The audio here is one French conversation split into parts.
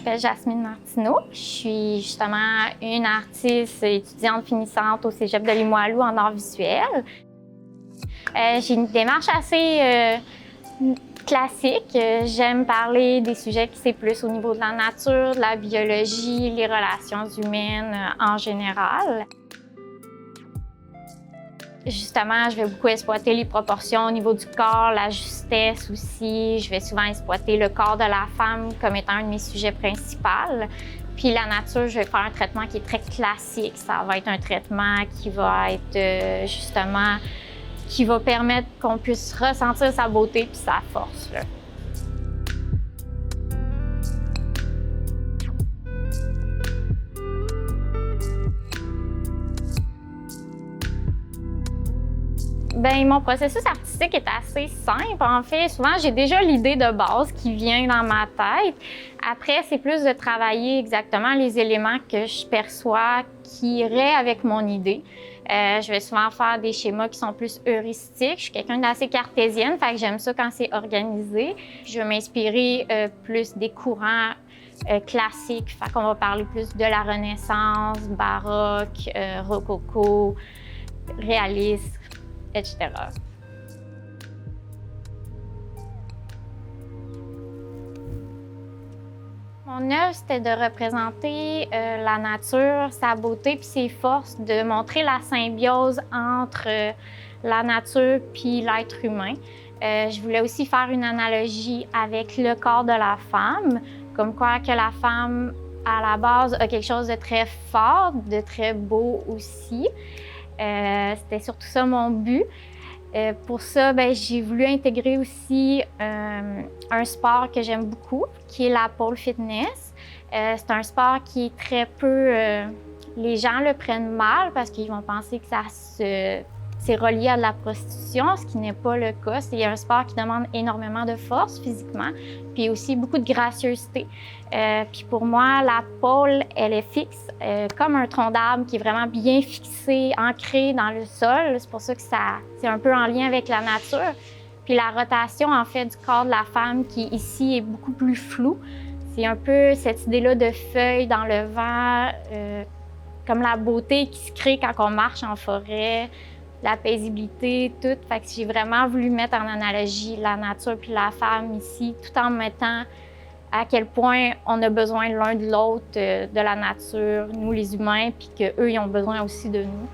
m'appelle Jasmine Martineau. Je suis justement une artiste étudiante finissante au Cégep de Limoilou en arts visuels. J'ai une démarche assez classique. J'aime parler des sujets qui c'est plus au niveau de la nature, de la biologie, les relations humaines en général. Justement, je vais beaucoup exploiter les proportions au niveau du corps, la justesse aussi. Je vais souvent exploiter le corps de la femme comme étant un de mes sujets principaux. Puis la nature, je vais faire un traitement qui est très classique. Ça va être un traitement qui va être justement, qui va permettre qu'on puisse ressentir sa beauté puis sa force, là. Bien, mon processus artistique est assez simple. En fait, souvent, j'ai déjà l'idée de base qui vient dans ma tête. Après, c'est plus de travailler exactement les éléments que je perçois qui iraient avec mon idée. Je vais souvent faire des schémas qui sont plus heuristiques. Je suis quelqu'un d'assez cartésienne, fait que j'aime ça quand c'est organisé. Je vais m'inspirer plus des courants classiques, fait qu'on va parler plus de la Renaissance, baroque, rococo, réaliste, etc. Mon œuvre, c'était de représenter la nature, sa beauté puis ses forces, de montrer la symbiose entre la nature puis l'être humain. Je voulais aussi faire une analogie avec le corps de la femme, comme quoi que la femme, à la base, a quelque chose de très fort, de très beau aussi. C'était surtout ça mon but. Pour ça, j'ai voulu intégrer aussi un sport que j'aime beaucoup, qui est la pole fitness. C'est un sport qui est très peu... les gens le prennent mal parce qu'ils vont penser que c'est relié à de la prostitution, ce qui n'est pas le cas. C'est un sport qui demande énormément de force physiquement, puis aussi beaucoup de gracieuseté. Puis pour moi, la pole, elle est fixe, comme un tronc d'arbre qui est vraiment bien fixé, ancré dans le sol. C'est pour ça que c'est un peu en lien avec la nature. Puis la rotation, en fait, du corps de la femme qui, ici, est beaucoup plus floue. C'est un peu cette idée-là de feuilles dans le vent, comme la beauté qui se crée quand on marche en forêt, la paisibilité, tout. Fait que j'ai vraiment voulu mettre en analogie la nature puis la femme ici, tout en mettant à quel point on a besoin l'un de l'autre, de la nature, nous les humains, puis qu'eux, ils ont besoin aussi de nous.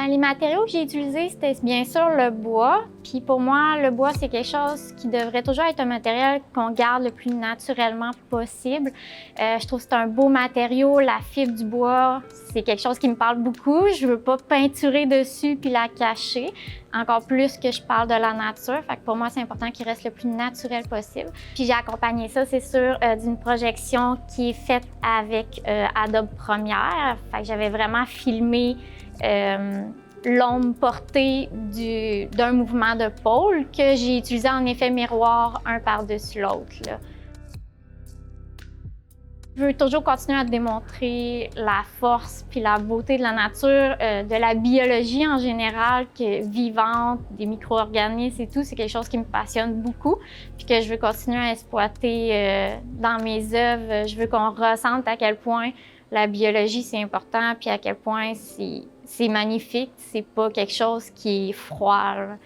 Les matériaux que j'ai utilisés, c'était bien sûr le bois. Puis pour moi, le bois, c'est quelque chose qui devrait toujours être un matériel qu'on garde le plus naturellement possible. Je trouve que c'est un beau matériau. La fibre du bois, c'est quelque chose qui me parle beaucoup. Je veux pas peinturer dessus puis la cacher. Encore plus que je parle de la nature. Fait que pour moi, c'est important qu'il reste le plus naturel possible. Puis j'ai accompagné ça, c'est sûr, d'une projection qui est faite avec Adobe Premiere. Fait que j'avais vraiment filmé l'ombre portée d'un mouvement de pôle que j'ai utilisé en effet miroir un par-dessus l'autre. Je veux toujours continuer à démontrer la force puis la beauté de la nature, de la biologie en général, vivante, des micro-organismes et tout. C'est quelque chose qui me passionne beaucoup puis que je veux continuer à exploiter dans mes œuvres. Je veux qu'on ressente à quel point la biologie, c'est important puis à quel point c'est magnifique. C'est pas quelque chose qui est froid, là.